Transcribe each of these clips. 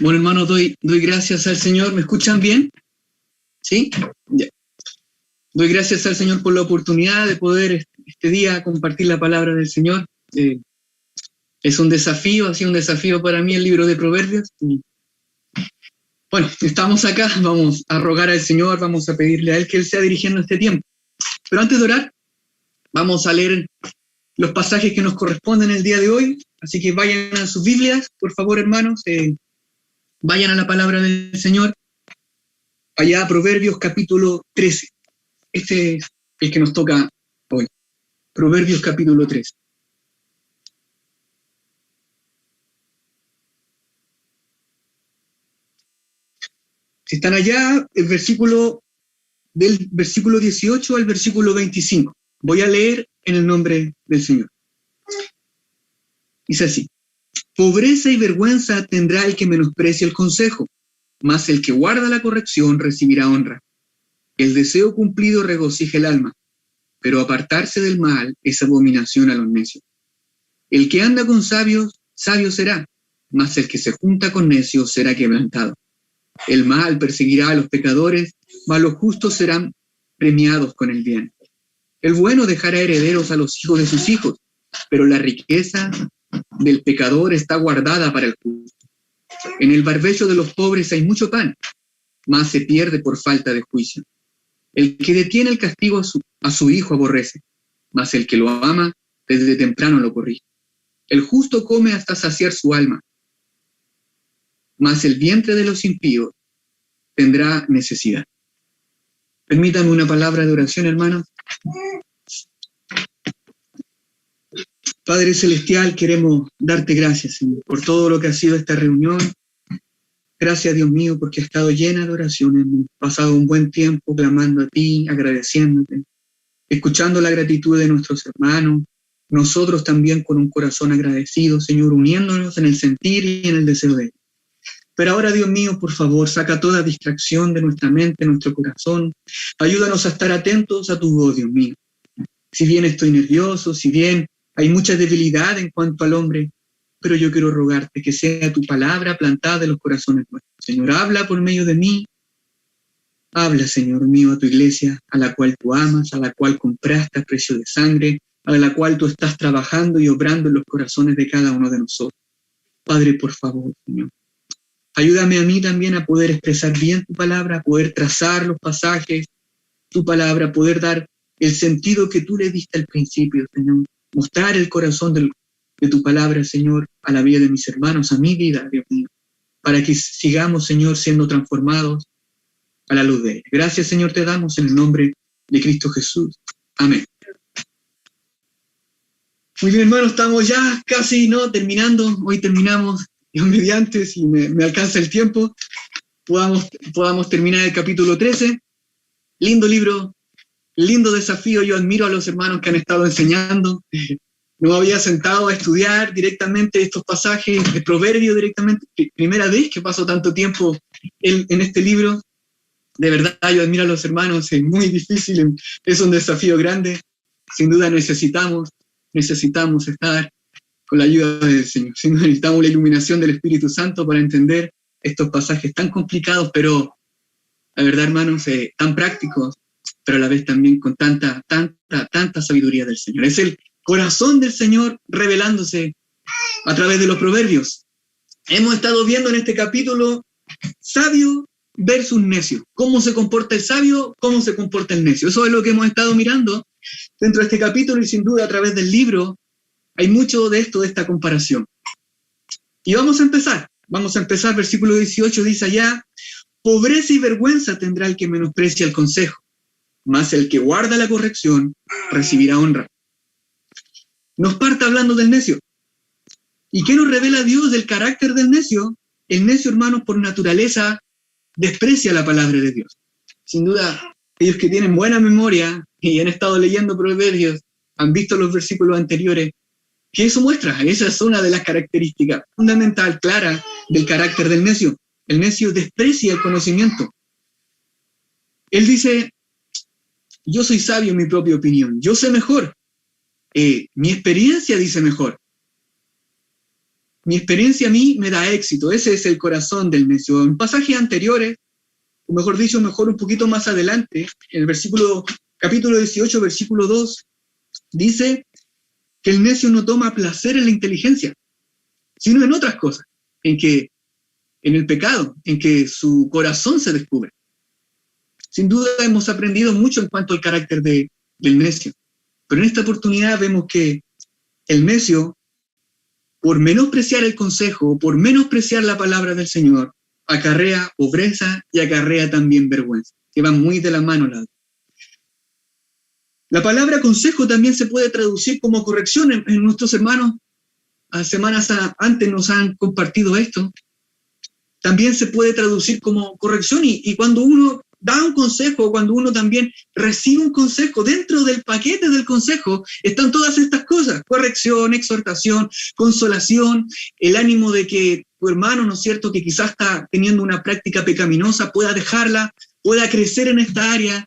Bueno, hermano, doy gracias al Señor. ¿Me escuchan bien? ¿Sí? Ya. Doy gracias al Señor por la oportunidad de poder este día compartir la palabra del Señor. Es un desafío, ha sido un desafío para mí el libro de Proverbios. Bueno, estamos acá, vamos a rogar al Señor, vamos a pedirle a Él que Él sea dirigiendo este tiempo. Pero antes de orar, vamos a leer los pasajes que nos corresponden el día de hoy. Así que vayan a sus Biblias, por favor, hermanos. Vayan a la palabra del Señor. Allá a Proverbios capítulo 13. Este es el que nos toca hoy. Proverbios capítulo 13. Si están allá, del versículo 18 al versículo 25. Voy a leer en el nombre del Señor. Dice así: pobreza y vergüenza tendrá el que menosprecia el consejo, mas el que guarda la corrección recibirá honra. El deseo cumplido regocija el alma, pero apartarse del mal es abominación a los necios. El que anda con sabios, sabio será, mas el que se junta con necios será quebrantado. El mal perseguirá a los pecadores, mas los justos serán premiados con el bien. El bueno dejará herederos a los hijos de sus hijos, pero la riqueza del pecador está guardada para el justo. En el barbecho de los pobres hay mucho pan, mas se pierde por falta de juicio. El que detiene el castigo a su hijo aborrece, mas el que lo ama desde temprano lo corrige. El justo come hasta saciar su alma, mas el vientre de los impíos tendrá necesidad. Permítanme una palabra de oración, hermanos. Padre Celestial, queremos darte gracias, Señor, por todo lo que ha sido esta reunión. Gracias, Dios mío, porque ha estado llena de oraciones. Hemos pasado un buen tiempo clamando a ti, agradeciéndote, escuchando la gratitud de nuestros hermanos. Nosotros también con un corazón agradecido, Señor, uniéndonos en el sentir y en el deseo de Él. Pero ahora, Dios mío, por favor, saca toda distracción de nuestra mente, nuestro corazón. Ayúdanos a estar atentos a tu voz, Dios mío. Si bien estoy nervioso, si bien hay mucha debilidad en cuanto al hombre, pero yo quiero rogarte que sea tu palabra plantada en los corazones nuestros. Señor, habla por medio de mí. Habla, Señor mío, a tu iglesia, a la cual tú amas, a la cual compraste a precio de sangre, a la cual tú estás trabajando y obrando en los corazones de cada uno de nosotros. Padre, por favor, Señor, ayúdame a mí también a poder expresar bien tu palabra, a poder trazar los pasajes, tu palabra, poder dar el sentido que tú le diste al principio, Señor. Mostrar el corazón de tu palabra, Señor, a la vida de mis hermanos, a mi vida, Dios mío, para que sigamos, Señor, siendo transformados a la luz de Él. Gracias, Señor, te damos en el nombre de Cristo Jesús. Amén. Muy bien, hermanos, estamos ya casi terminando. Hoy terminamos, Dios mediante, si me alcanza el tiempo, podamos terminar el capítulo 13. Lindo libro, lindo desafío. Yo admiro a los hermanos que han estado enseñando. No me había sentado a estudiar directamente estos pasajes de Proverbios directamente. Primera vez que paso tanto tiempo en este libro. De verdad, yo admiro a los hermanos. Es muy difícil, es un desafío grande. Sin duda necesitamos estar con la ayuda del Señor. Sin duda necesitamos la iluminación del Espíritu Santo para entender estos pasajes tan complicados, pero la verdad, hermanos, tan prácticos, pero a la vez también con tanta sabiduría del Señor. Es el corazón del Señor revelándose a través de los proverbios. Hemos estado viendo en este capítulo sabio versus necio. ¿Cómo se comporta el sabio? ¿Cómo se comporta el necio? Eso es lo que hemos estado mirando dentro de este capítulo y sin duda a través del libro hay mucho de esto, de esta comparación. Y vamos a empezar. Versículo 18 dice allá: pobreza y vergüenza tendrá el que menosprecia el consejo, mas el que guarda la corrección recibirá honra. Nos parte hablando del necio. ¿Y qué nos revela Dios del carácter del necio? El necio, hermanos, por naturaleza, desprecia la palabra de Dios. Sin duda, ellos que tienen buena memoria y han estado leyendo proverbios, han visto los versículos anteriores, que eso muestra. Esa es una de las características fundamental, clara, del carácter del necio. El necio desprecia el conocimiento. Él dice: yo soy sabio en mi propia opinión, yo sé mejor. Mi experiencia dice mejor. Mi experiencia a mí me da éxito. Ese es el corazón del necio. En pasajes anteriores, o mejor dicho, mejor un poquito más adelante, en el capítulo 18, versículo 2, dice que el necio no toma placer en la inteligencia, sino en otras cosas, en el pecado, en que su corazón se descubre. Sin duda hemos aprendido mucho en cuanto al carácter del necio, pero en esta oportunidad vemos que el necio, por menospreciar el consejo, por menospreciar la palabra del Señor, acarrea pobreza y acarrea también vergüenza, que van muy de la mano las dos. La palabra consejo también se puede traducir como corrección. En nuestros hermanos, semanas antes nos han compartido esto. También se puede traducir como corrección, y cuando uno da un consejo, cuando uno también recibe un consejo, dentro del paquete del consejo están todas estas cosas: corrección, exhortación, consolación, el ánimo de que tu hermano, ¿no es cierto?, que quizás está teniendo una práctica pecaminosa, pueda dejarla, pueda crecer en esta área.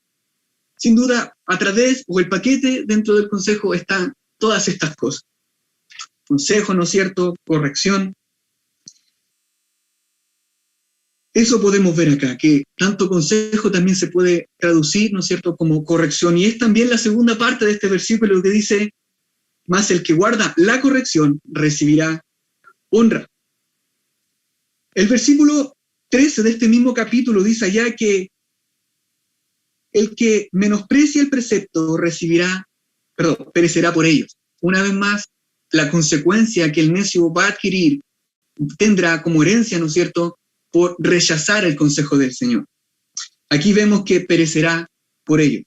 Sin duda, a través, o el paquete dentro del consejo, están todas estas cosas. Consejo, ¿no es cierto?, corrección. Eso podemos ver acá, que tanto consejo también se puede traducir, ¿no es cierto?, como corrección. Y es también la segunda parte de este versículo que dice: mas el que guarda la corrección recibirá honra. El versículo 13 de este mismo capítulo dice allá que el que menosprecia el precepto perecerá por ellos. Una vez más, la consecuencia que el necio va a adquirir tendrá como herencia, ¿no es cierto?, por rechazar el consejo del Señor. Aquí vemos que perecerá por ello.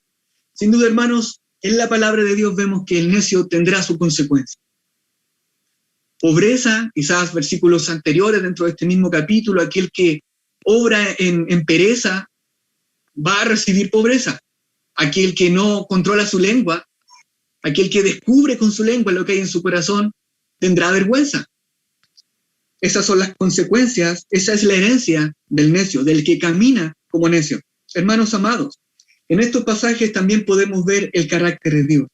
Sin duda, hermanos, en la palabra de Dios vemos que el necio tendrá su consecuencia. Pobreza, quizás versículos anteriores dentro de este mismo capítulo, aquel que obra en pereza va a recibir pobreza. Aquel que no controla su lengua, aquel que descubre con su lengua lo que hay en su corazón, tendrá vergüenza. Esas son las consecuencias, esa es la herencia del necio, del que camina como necio. Hermanos amados, en estos pasajes también podemos ver el carácter de Dios.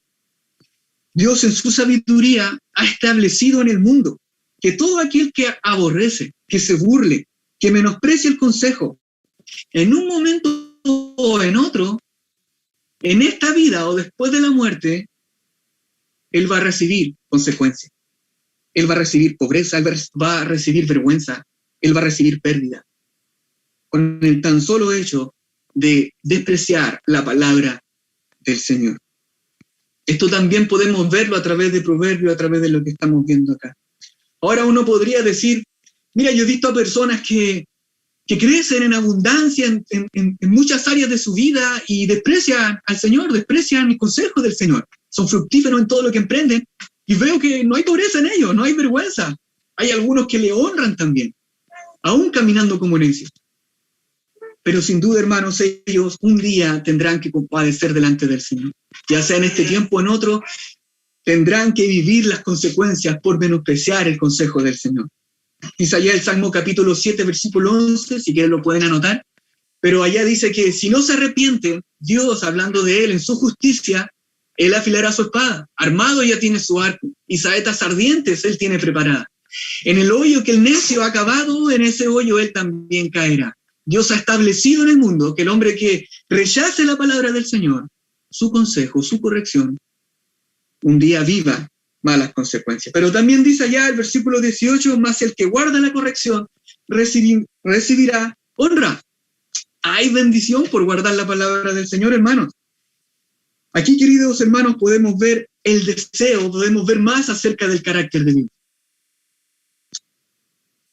Dios en su sabiduría ha establecido en el mundo que todo aquel que aborrece, que se burle, que menosprecie el consejo, en un momento o en otro, en esta vida o después de la muerte, él va a recibir consecuencias. Él va a recibir pobreza, él va a recibir vergüenza, él va a recibir pérdida, con el tan solo hecho de despreciar la palabra del Señor. Esto también podemos verlo a través de Proverbios, a través de lo que estamos viendo acá. Ahora uno podría decir: mira, yo he visto a personas que crecen en abundancia en muchas áreas de su vida y desprecian al Señor, desprecian el consejo del Señor. Son fructíferos en todo lo que emprenden, y veo que no hay pobreza en ellos, no hay vergüenza. Hay algunos que le honran también, aún caminando como necios. Pero sin duda, hermanos, ellos un día tendrán que compadecer delante del Señor. Ya sea en este tiempo o en otro, tendrán que vivir las consecuencias por menospreciar el consejo del Señor. Dice allá el Salmo capítulo 7, versículo 11, si quieren lo pueden anotar, pero allá dice que si no se arrepiente, Dios, hablando de él en su justicia, él afilará su espada, armado ya tiene su arco, y saetas ardientes él tiene preparadas. En el hoyo que el necio ha cavado, en ese hoyo él también caerá. Dios ha establecido en el mundo que el hombre que rechace la palabra del Señor, su consejo, su corrección, un día viva malas consecuencias. Pero también dice allá el versículo 18, más el que guarda la corrección recibirá honra. Hay bendición por guardar la palabra del Señor, hermanos. Aquí, queridos hermanos, podemos ver el deseo, podemos ver más acerca del carácter de Dios.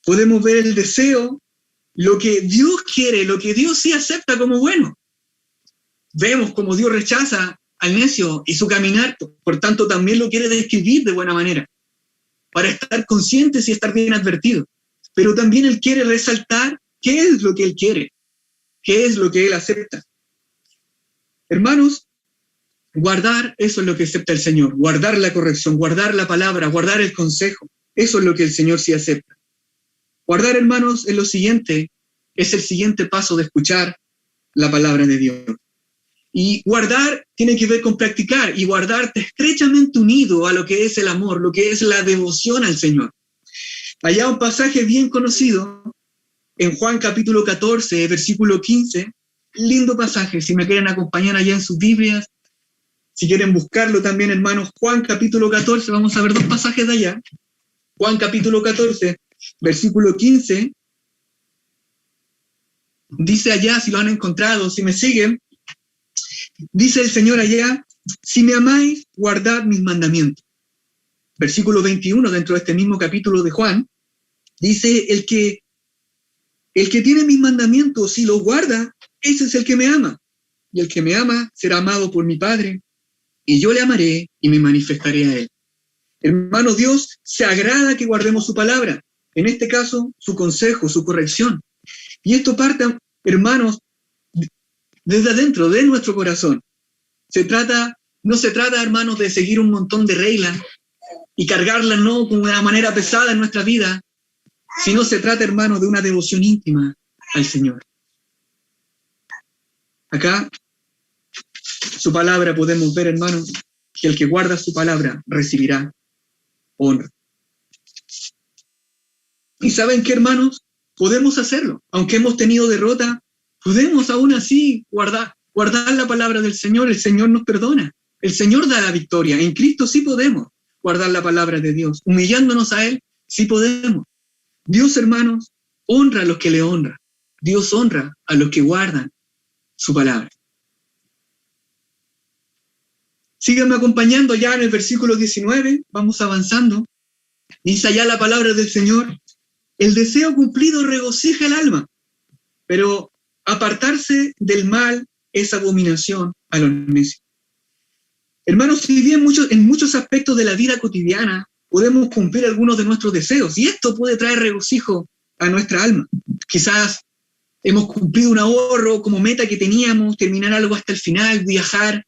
Podemos ver el deseo, lo que Dios quiere, lo que Dios sí acepta como bueno. Vemos como Dios rechaza al necio y su caminar, por tanto también lo quiere describir de buena manera, para estar conscientes y estar bien advertidos. Pero también Él quiere resaltar qué es lo que Él quiere, qué es lo que Él acepta. Hermanos, guardar, eso es lo que acepta el Señor, guardar la corrección, guardar la palabra, guardar el consejo, eso es lo que el Señor sí acepta. Guardar, hermanos, es lo siguiente, es el siguiente paso de escuchar la palabra de Dios. Y guardar tiene que ver con practicar, y guardarte estrechamente unido a lo que es el amor, lo que es la devoción al Señor. Allá un pasaje bien conocido, en Juan capítulo 14, versículo 15, lindo pasaje, si me quieren acompañar allá en sus Biblias, si quieren buscarlo también, hermanos, Juan capítulo 14, vamos a ver dos pasajes de allá. Juan capítulo 14, versículo 15, dice allá, si lo han encontrado, si me siguen, dice el Señor allá, si me amáis, guardad mis mandamientos. Versículo 21, dentro de este mismo capítulo de Juan, dice, el que tiene mis mandamientos y los guarda, ese es el que me ama. Y el que me ama será amado por mi Padre, y yo le amaré y me manifestaré a él. Hermanos, Dios se agrada que guardemos su palabra, en este caso, su consejo, su corrección. Y esto parte, hermanos, desde adentro, de nuestro corazón. No se trata, hermanos, de seguir un montón de reglas y cargarlas, no, con una manera pesada en nuestra vida, sino se trata, hermanos, de una devoción íntima al Señor. Acá, su palabra, podemos ver, hermanos, que el que guarda su palabra recibirá honra. ¿Y saben qué, hermanos? Podemos hacerlo. Aunque hemos tenido derrota, podemos aún así guardar la palabra del Señor. El Señor nos perdona. El Señor da la victoria. En Cristo sí podemos guardar la palabra de Dios. Humillándonos a Él, sí podemos. Dios, hermanos, honra a los que le honran. Dios honra a los que guardan su palabra. Síganme acompañando ya en el versículo 19. Vamos avanzando. Dice allá la palabra del Señor. El deseo cumplido regocija el alma, pero apartarse del mal es abominación a los necios. Hermanos, si bien en muchos aspectos de la vida cotidiana podemos cumplir algunos de nuestros deseos, y esto puede traer regocijo a nuestra alma. Quizás hemos cumplido un ahorro como meta que teníamos, terminar algo hasta el final, viajar.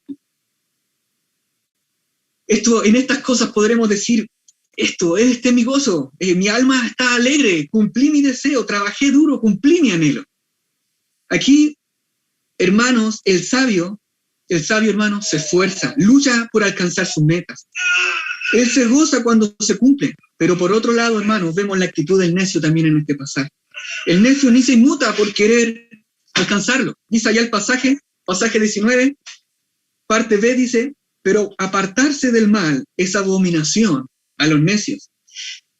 En estas cosas podremos decir, este es mi gozo, mi alma está alegre, cumplí mi deseo, trabajé duro, cumplí mi anhelo. Aquí, hermanos, el sabio, hermano, se esfuerza, lucha por alcanzar sus metas. Él se goza cuando se cumple, pero por otro lado, hermanos, vemos la actitud del necio también en este pasaje. El necio ni se inmuta por querer alcanzarlo. Dice allá el pasaje 19, parte B dice, pero apartarse del mal es abominación a los necios.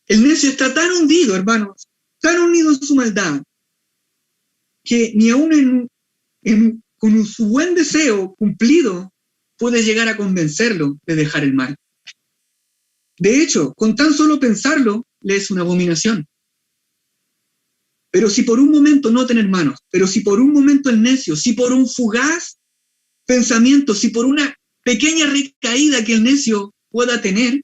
El necio está tan hundido, hermanos, tan unido en su maldad, que ni aún con su buen deseo cumplido puede llegar a convencerlo de dejar el mal. De hecho, con tan solo pensarlo, le es una abominación. Pero si por un momento, noten hermanos, pero si por un momento el necio, si por un fugaz pensamiento, si por una pequeña recaída que el necio pueda tener,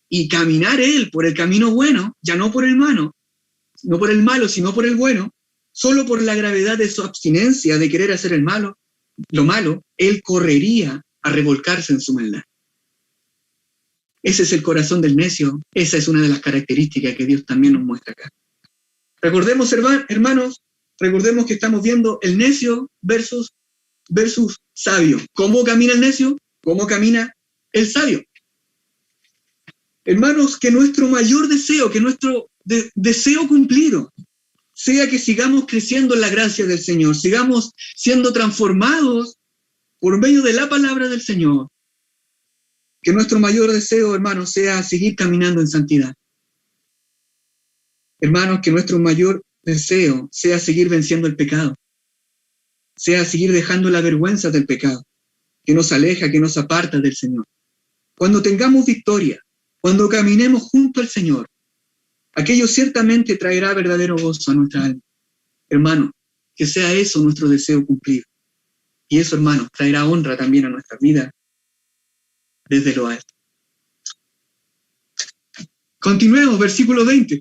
y caminar él por el camino bueno, ya no por el malo, sino por el bueno, solo por la gravedad de su abstinencia de querer hacer lo malo, él correría a revolcarse en su maldad. Ese es el corazón del necio, esa es una de las características que Dios también nos muestra acá. Recordemos, hermanos, que estamos viendo el necio versus sabio. ¿Cómo camina el necio? ¿Cómo camina el sabio? Hermanos, que nuestro mayor deseo, que nuestro deseo cumplido, sea que sigamos creciendo en la gracia del Señor, sigamos siendo transformados por medio de la palabra del Señor. Que nuestro mayor deseo, hermanos, sea seguir caminando en santidad. Hermanos, que nuestro mayor deseo sea seguir venciendo el pecado, sea seguir dejando la vergüenza del pecado, que nos aleja, que nos aparta del Señor. Cuando tengamos victoria, cuando caminemos junto al Señor, aquello ciertamente traerá verdadero gozo a nuestra alma. Hermano, que sea eso nuestro deseo cumplido. Y eso, hermano, traerá honra también a nuestra vida desde lo alto. Continuemos, versículo 20.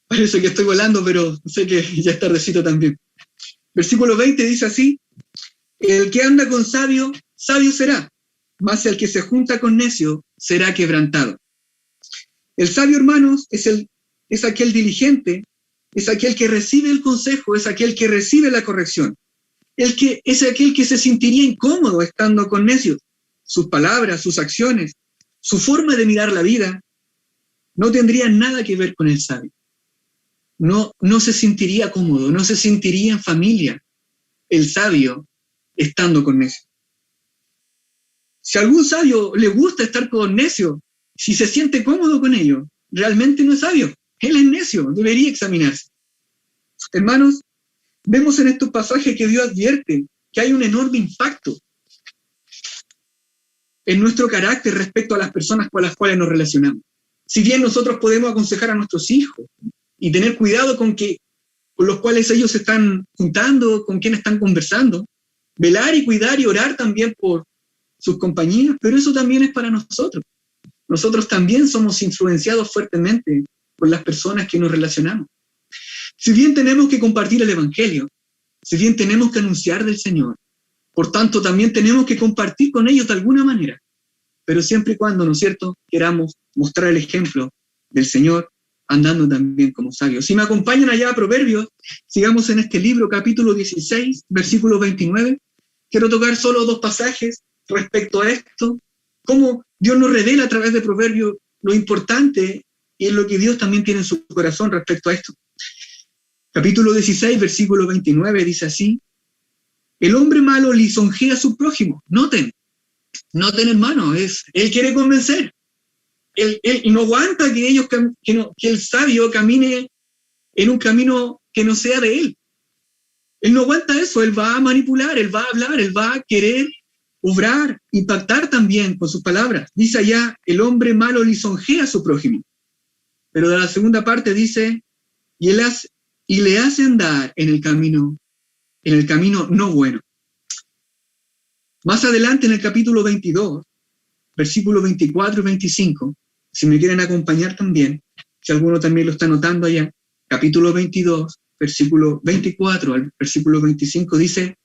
Parece que estoy volando, pero sé que ya es tardecito también. Versículo 20 dice así, el que anda con sabio, sabio será, mas el que se junta con necio será quebrantado. El sabio, hermanos, es aquel diligente, es aquel que recibe el consejo, es aquel que recibe la corrección. Es aquel que se sentiría incómodo estando con necios. Sus palabras, sus acciones, su forma de mirar la vida no tendría nada que ver con el sabio. No se sentiría cómodo, no se sentiría en familia el sabio estando con necio. Si a algún sabio le gusta estar con necio, si se siente cómodo con ello, realmente no es sabio. Él es necio, debería examinarse. Hermanos, vemos en estos pasajes que Dios advierte que hay un enorme impacto en nuestro carácter respecto a las personas con las cuales nos relacionamos. Si bien nosotros podemos aconsejar a nuestros hijos y tener cuidado con los cuales ellos se están juntando, con quienes están conversando, velar y cuidar y orar también por sus compañías, pero eso también es para nosotros. Nosotros también somos influenciados fuertemente por las personas que nos relacionamos. Si bien tenemos que compartir el Evangelio, si bien tenemos que anunciar del Señor, por tanto también tenemos que compartir con ellos de alguna manera, pero siempre y cuando, ¿no es cierto?, queramos mostrar el ejemplo del Señor andando también como sabios. Si me acompañan allá a Proverbios, sigamos en este libro, capítulo 16, versículo 29. Quiero tocar solo 2 pasajes respecto a esto, cómo Dios nos revela a través de Proverbios lo importante y lo que Dios también tiene en su corazón respecto a esto. Capítulo 16, versículo 29 dice así: el hombre malo lisonjea a su prójimo. Noten hermano, él quiere convencer. Él no aguanta que el sabio camine en un camino que no sea de él. Él no aguanta eso, él va a manipular, él va a hablar, él va a querer obrar, impactar también con sus palabras. Dice allá, el hombre malo lisonjea a su prójimo. Pero de la segunda parte dice, y le hace andar en el camino no bueno. Más adelante en el capítulo 22, versículos 24 y 25, si me quieren acompañar también, si alguno también lo está anotando allá, capítulo 22, versículo 24 al versículo 25, dice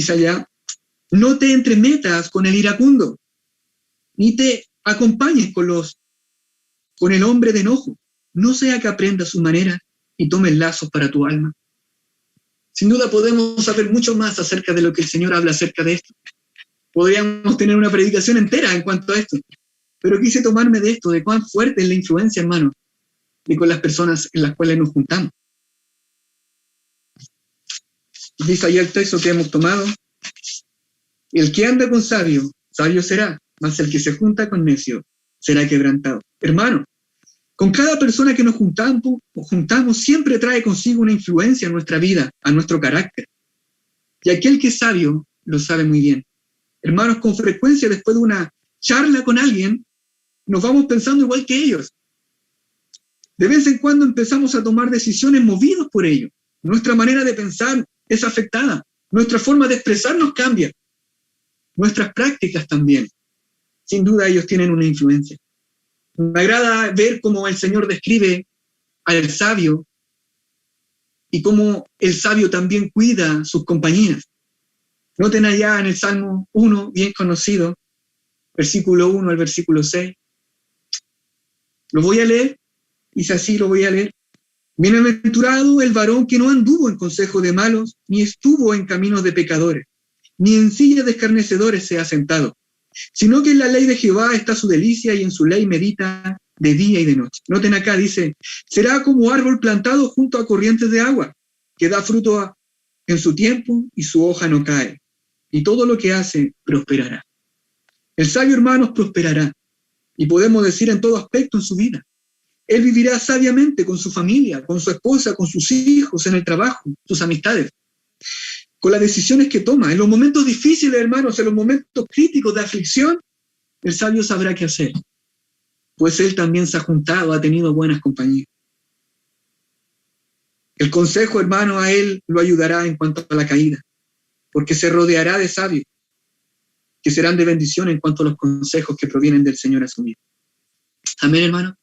allá, no te entremetas con el iracundo, ni te acompañes con el hombre de enojo, no sea que aprendas su manera y tomes lazos para tu alma. Sin duda podemos saber mucho más acerca de lo que el Señor habla acerca de esto. Podríamos tener una predicación entera en cuanto a esto, pero quise tomarme de esto, de cuán fuerte es la influencia, hermano, y con las personas en las cuales nos juntamos. Dice ahí el texto que hemos tomado, el que anda con sabio, sabio será, mas el que se junta con necio será quebrantado. Hermano, con cada persona que nos juntamos siempre trae consigo una influencia en nuestra vida, a nuestro carácter. Y aquel que es sabio lo sabe muy bien. Hermanos, con frecuencia después de una charla con alguien, nos vamos pensando igual que ellos. De vez en cuando empezamos a tomar decisiones movidos por ello. Nuestra manera de pensar es afectada. Nuestra forma de expresarnos cambia. Nuestras prácticas también. Sin duda ellos tienen una influencia. Me agrada ver cómo el Señor describe al sabio y cómo el sabio también cuida sus compañías. Noten allá en el Salmo 1, bien conocido, versículo 1 al versículo 6. Lo voy a leer, dice así, lo voy a leer. Bienaventurado el varón que no anduvo en consejo de malos, ni estuvo en caminos de pecadores, ni en silla de escarnecedores se ha sentado, sino que en la ley de Jehová está su delicia y en su ley medita de día y de noche. Noten acá, dice, será como árbol plantado junto a corrientes de agua, que da fruto en su tiempo y su hoja no cae, y todo lo que hace prosperará. El sabio, hermanos, prosperará, y podemos decir en todo aspecto en su vida. Él vivirá sabiamente con su familia, con su esposa, con sus hijos, en el trabajo, sus amistades, con las decisiones que toma. En los momentos difíciles, hermanos, en los momentos críticos de aflicción, el sabio sabrá qué hacer, pues él también se ha juntado, ha tenido buenas compañías. El consejo, hermano, a él lo ayudará en cuanto a la caída, porque se rodeará de sabios, que serán de bendición en cuanto a los consejos que provienen del Señor a su vida. Amén, hermano.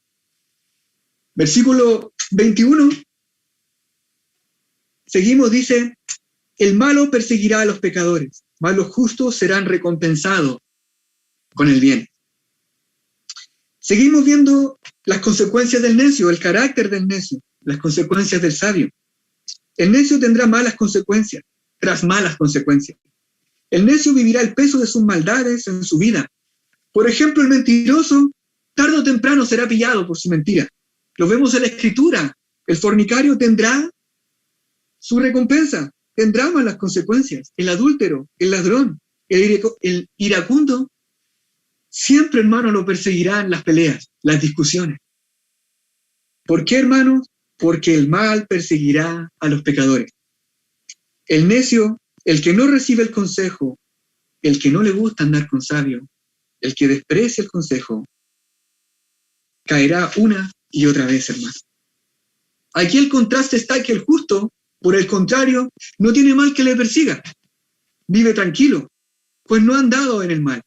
Versículo 21. Seguimos, dice, el malo perseguirá a los pecadores, mas los justos serán recompensados con el bien. Seguimos viendo las consecuencias del necio, el carácter del necio, las consecuencias del sabio. El necio tendrá malas consecuencias, tras malas consecuencias. El necio vivirá el peso de sus maldades en su vida. Por ejemplo, el mentiroso tarde o temprano será pillado por su mentira. Lo vemos en la Escritura. El fornicario tendrá su recompensa, tendrá malas consecuencias. El adúltero, el ladrón, el iracundo, siempre, hermano, lo perseguirán las peleas, las discusiones. ¿Por qué, hermanos? Porque el mal perseguirá a los pecadores. El necio, el que no recibe el consejo, el que no le gusta andar con sabio, el que desprecia el consejo, caerá una y otra vez, hermano. Aquí el contraste está que el justo, por el contrario, no tiene mal que le persiga. Vive tranquilo, pues no ha andado en el mal.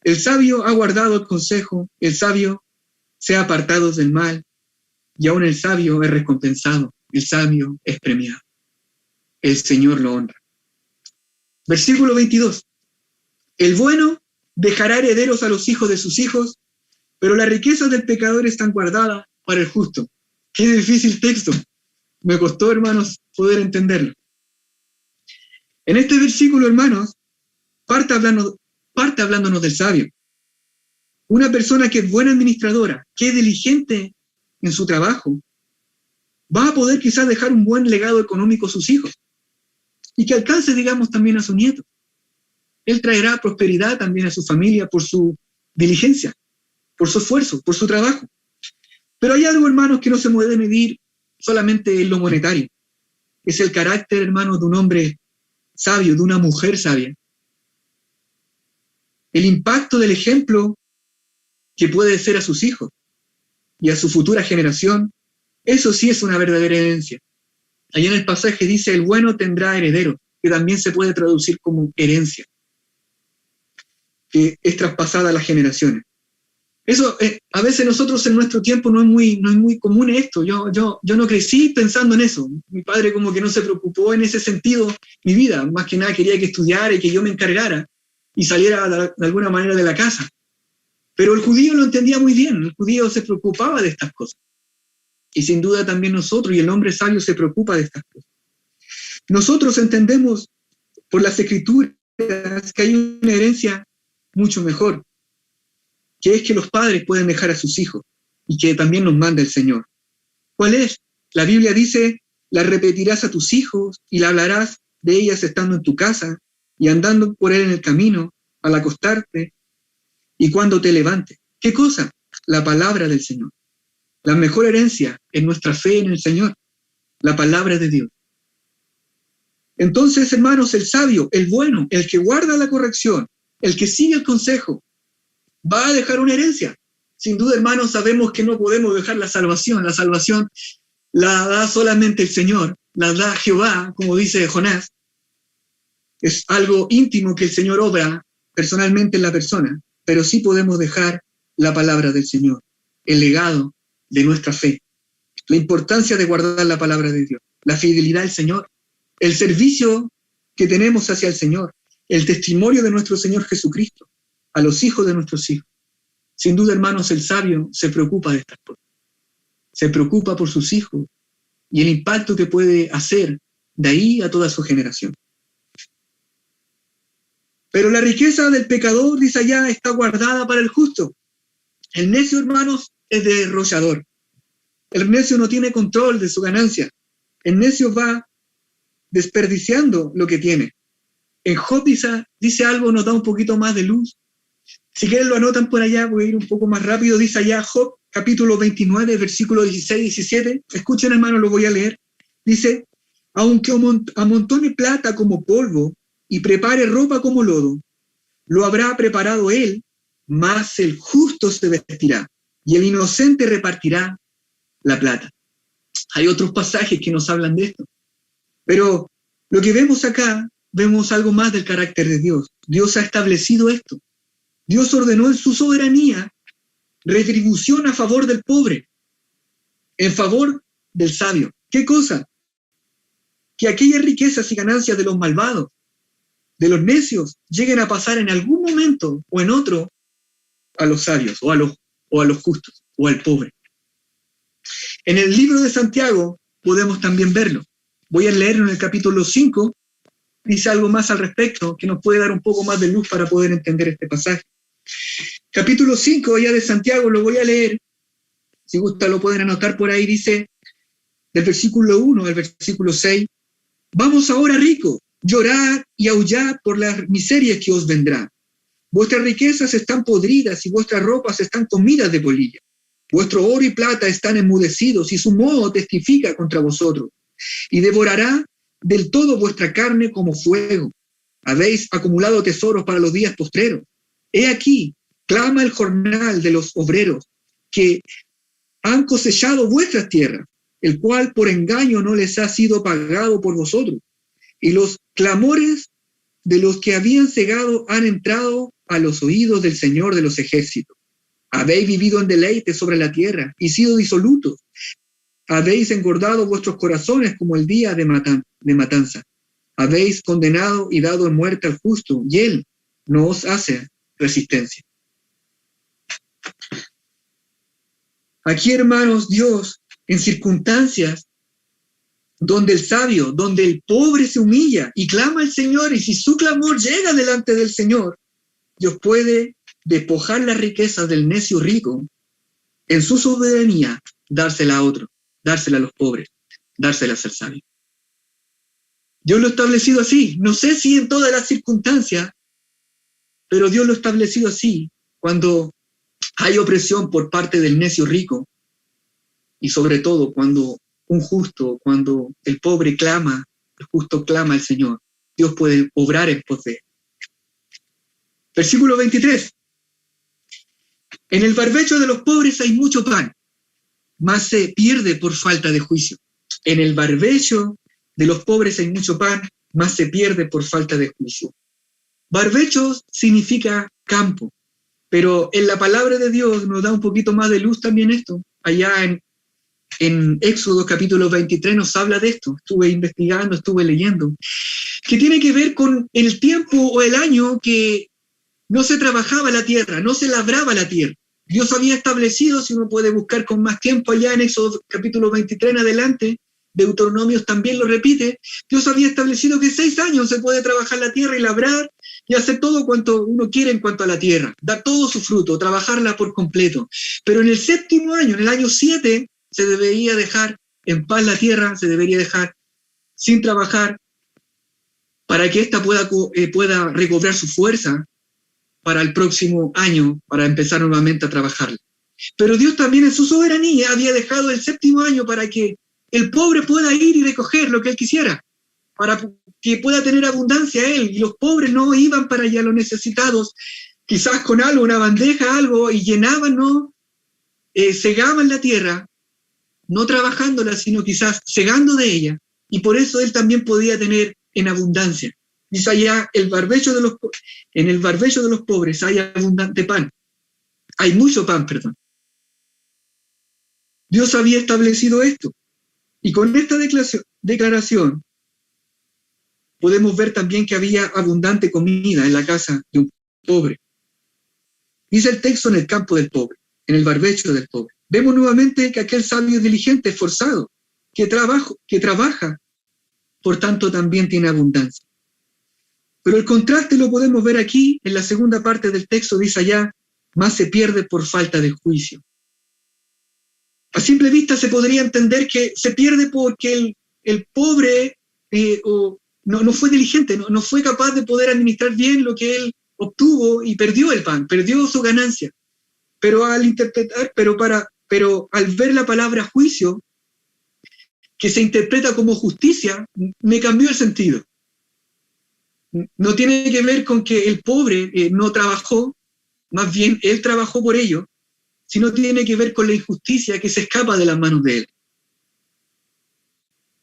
El sabio ha guardado el consejo, el sabio se ha apartado del mal, y aún el sabio es recompensado, el sabio es premiado. El Señor lo honra. Versículo 22. El bueno dejará herederos a los hijos de sus hijos, pero las riquezas del pecador están guardadas para el justo. Qué difícil texto. Me costó, hermanos, poder entenderlo. En este versículo, hermanos, parte hablándonos del sabio. Una persona que es buena administradora, que es diligente en su trabajo, va a poder quizás dejar un buen legado económico a sus hijos y que alcance, digamos, también a sus nietos. Él traerá prosperidad también a su familia por su diligencia, por su esfuerzo, por su trabajo. Pero hay algo, hermanos, que no se puede medir solamente en lo monetario. Es el carácter, hermanos, de un hombre sabio, de una mujer sabia. El impacto del ejemplo que puede ser a sus hijos y a su futura generación, eso sí es una verdadera herencia. Allá en el pasaje dice, el bueno tendrá heredero, que también se puede traducir como herencia, que es traspasada a las generaciones. Eso, a veces nosotros en nuestro tiempo no es muy común esto. Yo no crecí pensando en eso. Mi padre como que no se preocupó en ese sentido mi vida. Más que nada quería que estudiara y que yo me encargara y saliera de alguna manera de la casa. Pero el judío lo entendía muy bien. El judío se preocupaba de estas cosas. Y sin duda también nosotros, y el hombre sabio se preocupa de estas cosas. Nosotros entendemos por las Escrituras que hay una herencia mucho mejor, que es que los padres pueden dejar a sus hijos y que también nos manda el Señor. ¿Cuál es? La Biblia dice, la repetirás a tus hijos y la hablarás de ellas estando en tu casa y andando por él en el camino, al acostarte y cuando te levantes. ¿Qué cosa? La palabra del Señor. La mejor herencia es nuestra fe en el Señor, la palabra de Dios. Entonces, hermanos, el sabio, el bueno, el que guarda la corrección, el que sigue el consejo, va a dejar una herencia. Sin duda, hermanos, sabemos que no podemos dejar la salvación. La salvación la da solamente el Señor, la da Jehová, como dice Jonás. Es algo íntimo que el Señor obra personalmente en la persona, pero sí podemos dejar la palabra del Señor, el legado de nuestra fe, la importancia de guardar la palabra de Dios, la fidelidad al Señor, el servicio que tenemos hacia el Señor, el testimonio de nuestro Señor Jesucristo a los hijos de nuestros hijos. Sin duda, hermanos, el sabio se preocupa de estas cosas. Se preocupa por sus hijos y el impacto que puede hacer de ahí a toda su generación. Pero la riqueza del pecador, dice allá, está guardada para el justo. El necio, hermanos, es derrochador. El necio no tiene control de su ganancia. El necio va desperdiciando lo que tiene. En Job dice algo, nos da un poquito más de luz. Si quieren lo anotan por allá, voy a ir un poco más rápido. Dice allá Job, capítulo 29, versículos 16 y 17. Escuchen, hermanos, lo voy a leer. Dice, aunque amontone plata como polvo y prepare ropa como lodo, lo habrá preparado él, mas el justo se vestirá y el inocente repartirá la plata. Hay otros pasajes que nos hablan de esto. Pero lo que vemos acá, vemos algo más del carácter de Dios. Dios ha establecido esto. Dios ordenó en su soberanía retribución a favor del pobre, en favor del sabio. ¿Qué cosa? Que aquellas riquezas y ganancias de los malvados, de los necios, lleguen a pasar en algún momento o en otro a los sabios o a los justos o al pobre. En el libro de Santiago podemos también verlo. Voy a leerlo en el capítulo 5. Dice algo más al respecto que nos puede dar un poco más de luz para poder entender este pasaje. Capítulo 5 allá de Santiago, lo voy a leer. Si gusta lo pueden anotar por ahí, dice, del versículo 1 al versículo 6, vamos ahora ricos, llorad y aullad por las miserias que os vendrán. Vuestras riquezas están podridas y vuestras ropas están comidas de polilla. Vuestro oro y plata están enmudecidos y su moho testifica contra vosotros. Y devorará del todo vuestra carne como fuego. Habéis acumulado tesoros para los días postreros. He aquí, clama el jornal de los obreros que han cosechado vuestras tierras, el cual por engaño no les ha sido pagado por vosotros. Y los clamores de los que habían cegado han entrado a los oídos del Señor de los ejércitos. Habéis vivido en deleite sobre la tierra y sido disolutos. Habéis engordado vuestros corazones como el día de matanza. Habéis condenado y dado en muerte al justo, y él no os hace resistencia. Aquí, hermanos, Dios, en circunstancias donde el sabio, donde el pobre se humilla y clama al Señor, y si su clamor llega delante del Señor, Dios puede despojar las riquezas del necio rico, en su soberanía, dársela a otro, dársela a los pobres, dárselas al sabio. Dios lo ha establecido así. No sé si en todas las circunstancias, pero Dios lo ha establecido así cuando hay opresión por parte del necio rico, y sobre todo cuando cuando el pobre clama, el justo clama al Señor, Dios puede obrar en pos de él. Versículo 23. En el barbecho de los pobres hay mucho pan, mas se pierde por falta de juicio. En el barbecho de los pobres hay mucho pan, mas se pierde por falta de juicio. Barbecho significa campo, pero en la palabra de Dios nos da un poquito más de luz también esto. Allá en Éxodo capítulo 23 nos habla de esto. Estuve investigando, estuve leyendo, que tiene que ver con el tiempo o el año que no se trabajaba la tierra, no se labraba la tierra. Dios había establecido, si uno puede buscar con más tiempo allá en Éxodo capítulo 23 en adelante, Deuteronomios también lo repite, Dios había establecido que 6 años se puede trabajar la tierra y labrar y hacer todo cuanto uno quiere en cuanto a la tierra, dar todo su fruto, trabajarla por completo. Pero en el 7º año, en el año 7, se debería dejar en paz la tierra, se debería dejar sin trabajar para que ésta pueda recobrar su fuerza para el próximo año, para empezar nuevamente a trabajar. Pero Dios también en su soberanía había dejado el 7º año para que el pobre pueda ir y recoger lo que él quisiera, para que pueda tener abundancia él, y los pobres no iban para allá, los necesitados, quizás con algo, una bandeja, algo, y llenaban, ¿no? Cegaban la tierra, no trabajándola, sino quizás cegando de ella, y por eso él también podía tener en abundancia. Dice allá, en el barbecho de los pobres hay abundante pan. Hay mucho pan, perdón. Dios había establecido esto. Y con esta declaración podemos ver también que había abundante comida en la casa de un pobre. Dice el texto, en el campo del pobre, en el barbecho del pobre. Vemos nuevamente que aquel sabio diligente, esforzado, que trabaja, por tanto también tiene abundancia. Pero el contraste lo podemos ver aquí, en la segunda parte del texto, dice allá, más se pierde por falta de juicio. A simple vista se podría entender que se pierde porque el pobre no fue diligente, no fue capaz de poder administrar bien lo que él obtuvo y perdió el pan, perdió su ganancia. Pero al interpretar, pero al ver la palabra juicio, que se interpreta como justicia, me cambió el sentido. No tiene que ver con que el pobre no trabajó, más bien él trabajó por ello, sino tiene que ver con la injusticia que se escapa de las manos de él.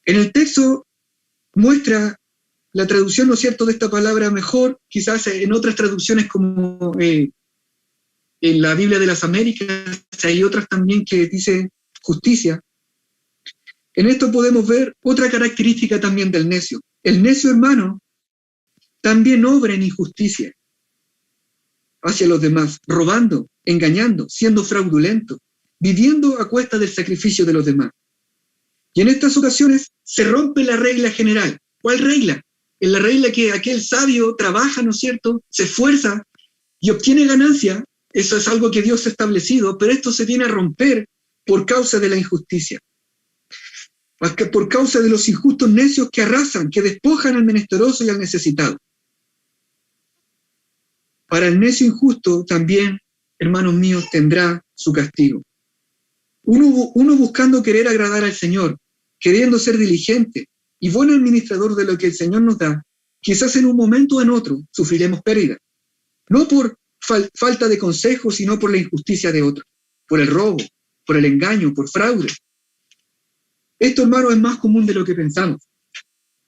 En el texto muestra la traducción, ¿no es cierto?, de esta palabra mejor, quizás en otras traducciones como en la Biblia de las Américas, hay otras también que dice justicia. En esto podemos ver otra característica también del necio. El necio, hermano, también obra en injusticia hacia los demás, robando, engañando, siendo fraudulento, viviendo a cuesta del sacrificio de los demás. Y en estas ocasiones se rompe la regla general. ¿Cuál regla? Es la regla que aquel sabio trabaja, ¿no es cierto?, se esfuerza y obtiene ganancia, eso es algo que Dios ha establecido, pero esto se viene a romper por causa de la injusticia. Por causa de los injustos necios que arrasan, que despojan al menesteroso y al necesitado. Para el necio injusto también, hermanos míos, tendrá su castigo. Uno buscando querer agradar al Señor, queriendo ser diligente y buen administrador de lo que el Señor nos da, quizás en un momento o en otro sufriremos pérdida. No por falta de consejo, sino por la injusticia de otros, por el robo, por el engaño, por fraude. Esto, hermano, es más común de lo que pensamos.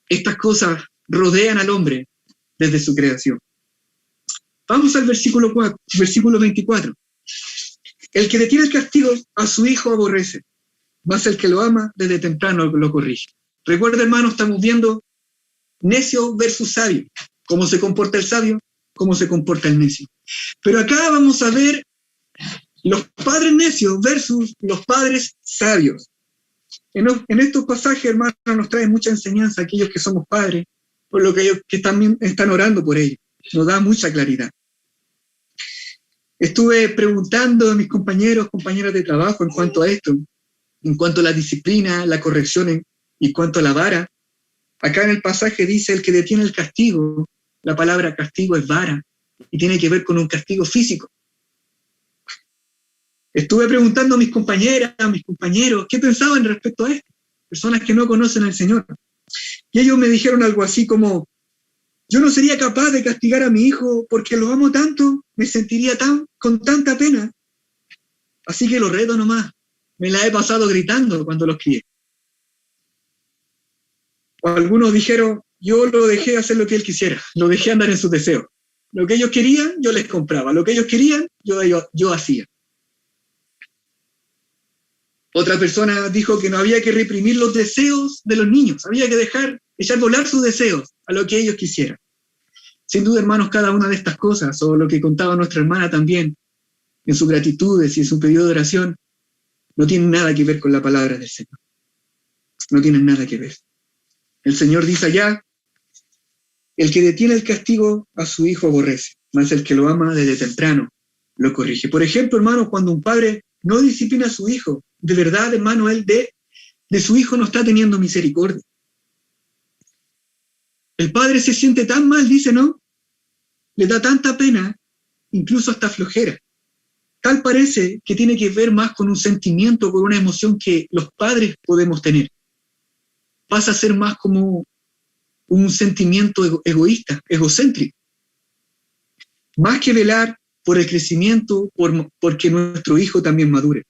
Estas cosas rodean al hombre desde su creación. Vamos al versículo 24. El que detiene el castigo a su hijo aborrece, mas el que lo ama desde temprano lo corrige. Recuerda, hermano, estamos viendo necio versus sabio. ¿Cómo se comporta el sabio? ¿Cómo se comporta el necio? Pero acá vamos a ver los padres necios versus los padres sabios. En estos pasajes, hermano, nos trae mucha enseñanza a aquellos que somos padres, por lo que ellos que también están orando por ellos. Nos da mucha claridad. Estuve preguntando a mis compañeras de trabajo en cuanto a esto, en cuanto a la disciplina, la corrección, en cuanto a la vara. Acá en el pasaje dice, el que detiene el castigo, la palabra castigo es vara, y tiene que ver con un castigo físico. Estuve preguntando a mis compañeras, a mis compañeros, ¿qué pensaban respecto a esto? Personas que no conocen al Señor. Y ellos me dijeron algo así como, yo no sería capaz de castigar a mi hijo porque lo amo tanto, me sentiría con tanta pena. Así que lo reto nomás. Me la he pasado gritando cuando los crié. O algunos dijeron, yo lo dejé hacer lo que él quisiera, lo dejé andar en sus deseos. Lo que ellos querían, yo les compraba. Lo que ellos querían, yo hacía. Otra persona dijo que no había que reprimir los deseos de los niños, había que echar volar sus deseos a lo que ellos quisieran. Sin duda, hermanos, cada una de estas cosas, o lo que contaba nuestra hermana también, en sus gratitudes y en su pedido de oración, no tienen nada que ver con la palabra del Señor. No tienen nada que ver. El Señor dice allá, el que detiene el castigo a su hijo aborrece, mas el que lo ama desde temprano lo corrige. Por ejemplo, hermanos, cuando un padre no disciplina a su hijo, de verdad, hermano, él de su hijo no está teniendo misericordia. El padre se siente tan mal, dice, ¿no? Le da tanta pena, incluso hasta flojera. Tal parece que tiene que ver más con un sentimiento, con una emoción que los padres podemos tener. Pasa a ser más como un sentimiento egoísta, egocéntrico. Más que velar por el crecimiento, porque nuestro hijo también madure.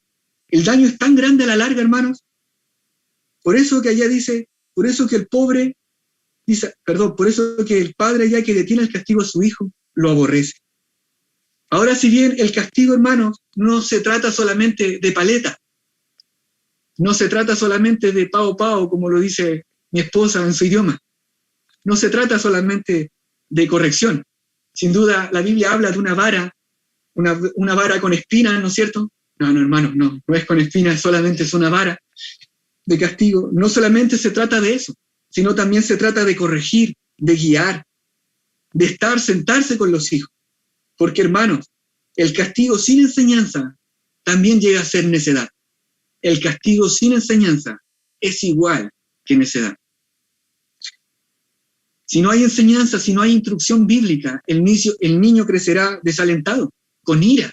El daño es tan grande a la larga, hermanos. Por eso que allá dice, por eso que el padre allá que detiene el castigo a su hijo, lo aborrece. Ahora, si bien el castigo, hermanos, no se trata solamente de paleta, no se trata solamente de pao pao, como lo dice mi esposa en su idioma, no se trata solamente de corrección. Sin duda, la Biblia habla de una vara, una vara con espinas, ¿no es cierto? No, hermanos, no es con espinas, solamente es una vara de castigo. No solamente se trata de eso, sino también se trata de corregir, de guiar, de sentarse con los hijos. Porque, hermanos, el castigo sin enseñanza también llega a ser necedad. El castigo sin enseñanza es igual que necedad. Si no hay enseñanza, si no hay instrucción bíblica, el niño crecerá desalentado, con ira.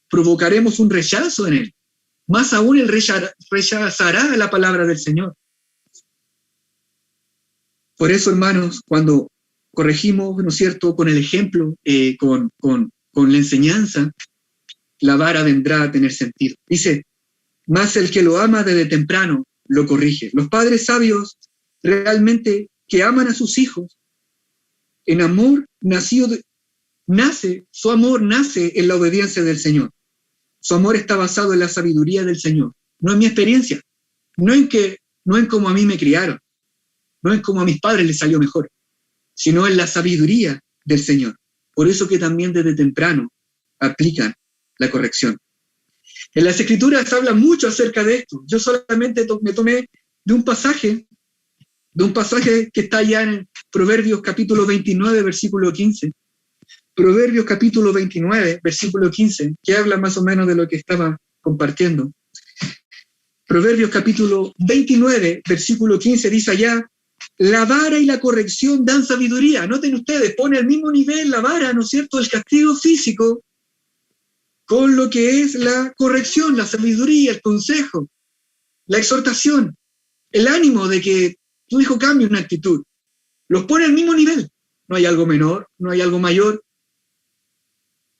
Provocaremos un rechazo en él. Más aún, él rechazará la palabra del Señor. Por eso, hermanos, cuando corregimos, ¿no es cierto?, con el ejemplo, con la enseñanza, la vara vendrá a tener sentido. Dice, más el que lo ama desde temprano lo corrige. Los padres sabios realmente que aman a sus hijos, en amor su amor nace en la obediencia del Señor. Su amor está basado en la sabiduría del Señor, no en mi experiencia, no en cómo a mí me criaron, no en cómo a mis padres les salió mejor, sino en la sabiduría del Señor. Por eso que también desde temprano aplican la corrección. En las Escrituras habla mucho acerca de esto. Yo solamente me tomé de un pasaje que está allá en Proverbios capítulo 29, versículo 15, Proverbios capítulo 29, versículo 15, que habla más o menos de lo que estaba compartiendo. Proverbios capítulo 29, versículo 15 dice allá: la vara y la corrección dan sabiduría. Noten ustedes, pone al mismo nivel la vara, ¿no es cierto?, el castigo físico, con lo que es la corrección, la sabiduría, el consejo, la exhortación, el ánimo de que tu hijo cambie una actitud. Los pone al mismo nivel. No hay algo menor, no hay algo mayor.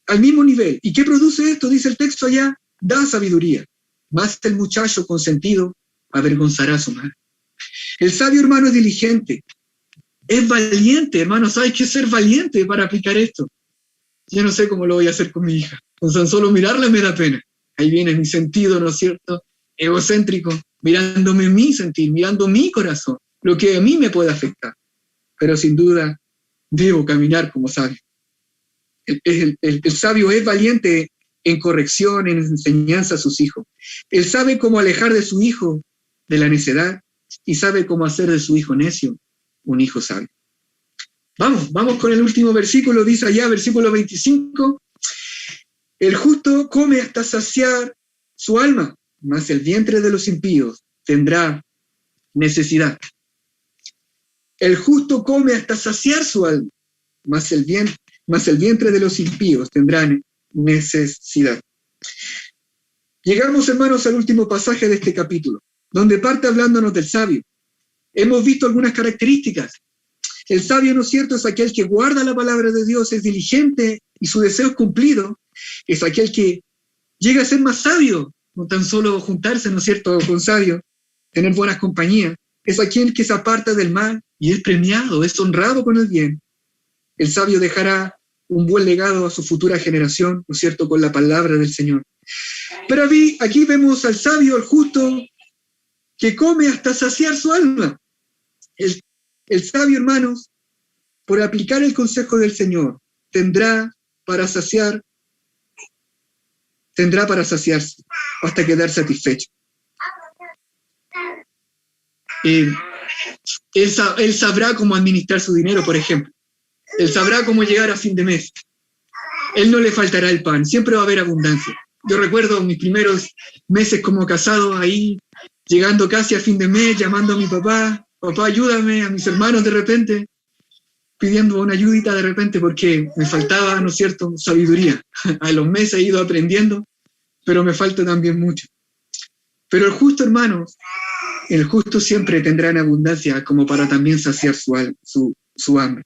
Al mismo nivel. ¿Y qué produce esto? Dice el texto allá: da sabiduría. Más el muchacho consentido avergonzará a su madre. El sabio, hermano, es diligente. Es valiente, hermanos. Hay que ser valiente para aplicar esto. Yo no sé cómo lo voy a hacer con mi hija. Con tan solo mirarla me da pena. Ahí viene mi sentido, ¿no es cierto?, egocéntrico, mirándome mi sentir, mirando mi corazón, lo que a mí me puede afectar. Pero sin duda, debo caminar como sabio. El sabio es valiente en corrección, en enseñanza a sus hijos. Él sabe cómo alejar de su hijo de la necedad y sabe cómo hacer de su hijo necio un hijo sabio. Vamos con el último versículo. Dice allá, versículo 25: el justo come hasta saciar su alma, mas el vientre de los impíos tendrá necesidad. El justo come hasta saciar su alma, mas el vientre de los impíos tendrá necesidad. Llegamos, hermanos, al último pasaje de este capítulo, donde parte hablándonos del sabio. Hemos visto algunas características. El sabio, ¿no es cierto?, es aquel que guarda la palabra de Dios, es diligente y su deseo es cumplido. Es aquel que llega a ser más sabio, no tan solo juntarse, ¿no es cierto?, con sabios, tener buenas compañías. Es aquel que se aparta del mal y es premiado, es honrado con el bien. El sabio dejará un buen legado a su futura generación, ¿no es cierto?, con la palabra del Señor. Pero aquí vemos al sabio, al justo, que come hasta saciar su alma. El sabio, hermanos, por aplicar el consejo del Señor, tendrá para saciarse hasta quedar satisfecho. Él sabrá cómo administrar su dinero, por ejemplo. Él sabrá cómo llegar a fin de mes. Él no le faltará el pan, siempre va a haber abundancia. Yo recuerdo mis primeros meses como casado, ahí llegando casi a fin de mes, llamando a mi papá: papá, ayúdame, a mis hermanos de repente, pidiendo una ayudita de repente porque me faltaba, ¿no es cierto?, sabiduría. A los meses he ido aprendiendo, pero me falta también mucho. Pero el justo, hermanos, el justo siempre tendrá en abundancia como para también saciar su hambre.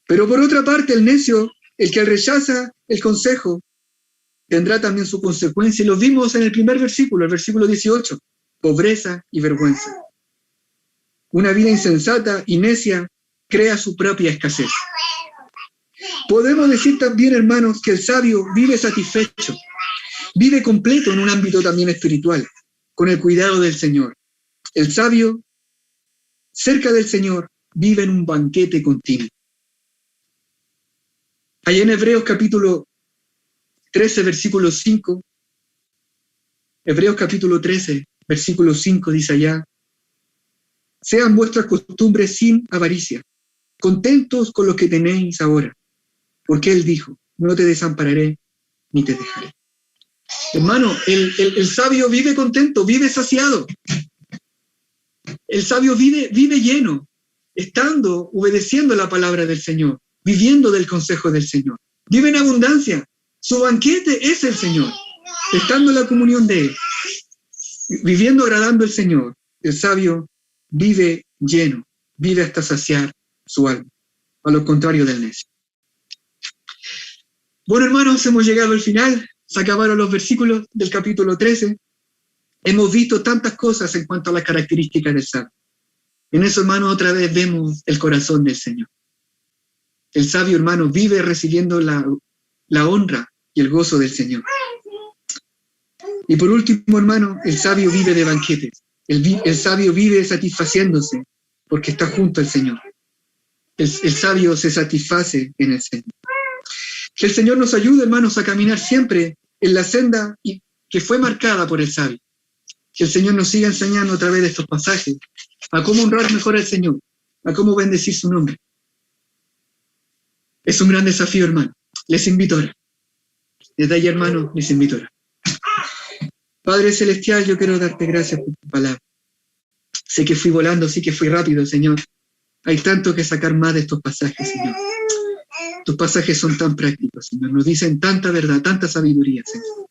Pero por otra parte, el necio, el que rechaza el consejo, tendrá también su consecuencia. Y lo vimos en el primer versículo, el versículo 18, pobreza y vergüenza. Una vida insensata y necia crea su propia escasez. Podemos decir también, hermanos, que el sabio vive satisfecho, vive completo en un ámbito también espiritual, con el cuidado del Señor. El sabio, cerca del Señor, vive en un banquete continuo. Allá en Hebreos capítulo 13, versículo 5, Hebreos capítulo 13, versículo 5 dice allá: sean vuestras costumbres sin avaricia, contentos con lo que tenéis ahora, porque Él dijo: no te desampararé ni te dejaré. Hermano, el sabio vive contento, vive saciado. El sabio vive lleno, obedeciendo la palabra del Señor, viviendo del consejo del Señor. Vive en abundancia. Su banquete es el Señor, estando en la comunión de Él, viviendo agradando al Señor. El sabio vive lleno, vive hasta saciar su alma, a lo contrario del necio. Bueno, hermanos, hemos llegado al final. Se acabaron los versículos del capítulo 13. Hemos visto tantas cosas en cuanto a las características del sabio. En eso, hermanos, otra vez vemos el corazón del Señor. El sabio, hermano, vive recibiendo la honra y el gozo del Señor. Y por último, hermano, el sabio vive de banquetes. El sabio vive satisfaciéndose porque está junto al Señor. El sabio se satisface en el Señor. Que el Señor nos ayude, hermanos, a caminar siempre en la senda que fue marcada por el sabio. Que el Señor nos siga enseñando a través de estos pasajes a cómo honrar mejor al Señor, a cómo bendecir su nombre. Es un gran desafío, hermano. Les invito a orar. Desde ahí, hermano, les invito a orar. Padre Celestial, yo quiero darte gracias por tu palabra. Sé que fui volando, sí que fui rápido, Señor. Hay tanto que sacar más de estos pasajes, Señor. Tus pasajes son tan prácticos, Señor. Nos dicen tanta verdad, tanta sabiduría, Señor.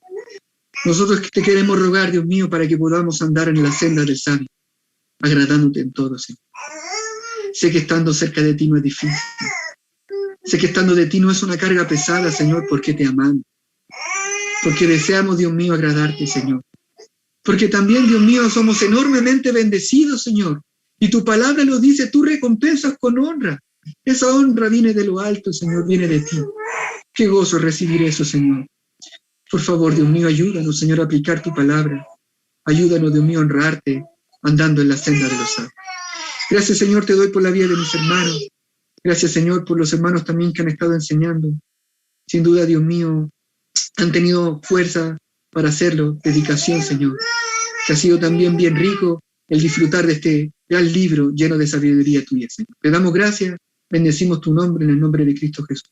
Nosotros te queremos rogar, Dios mío, para que podamos andar en la senda del sabio, agradándote en todo, Señor. Sé que estando cerca de ti no es difícil. Sé que estando de ti no es una carga pesada, Señor, porque te amamos. Porque deseamos, Dios mío, agradarte, Señor. Porque también, Dios mío, somos enormemente bendecidos, Señor. Y tu palabra lo dice, tú recompensas con honra. Esa honra viene de lo alto, Señor, viene de ti. Qué gozo recibir eso, Señor. Por favor, Dios mío, ayúdanos, Señor, a aplicar tu palabra. Ayúdanos, Dios mío, a honrarte andando en la senda de los sabios. Gracias, Señor, te doy por la vida de mis hermanos. Gracias, Señor, por los hermanos también que han estado enseñando. Sin duda, Dios mío, han tenido fuerza para hacerlo, dedicación, Señor. Que ha sido también bien rico el disfrutar de este gran libro lleno de sabiduría tuya, Señor. Te damos gracias, bendecimos tu nombre en el nombre de Cristo Jesús.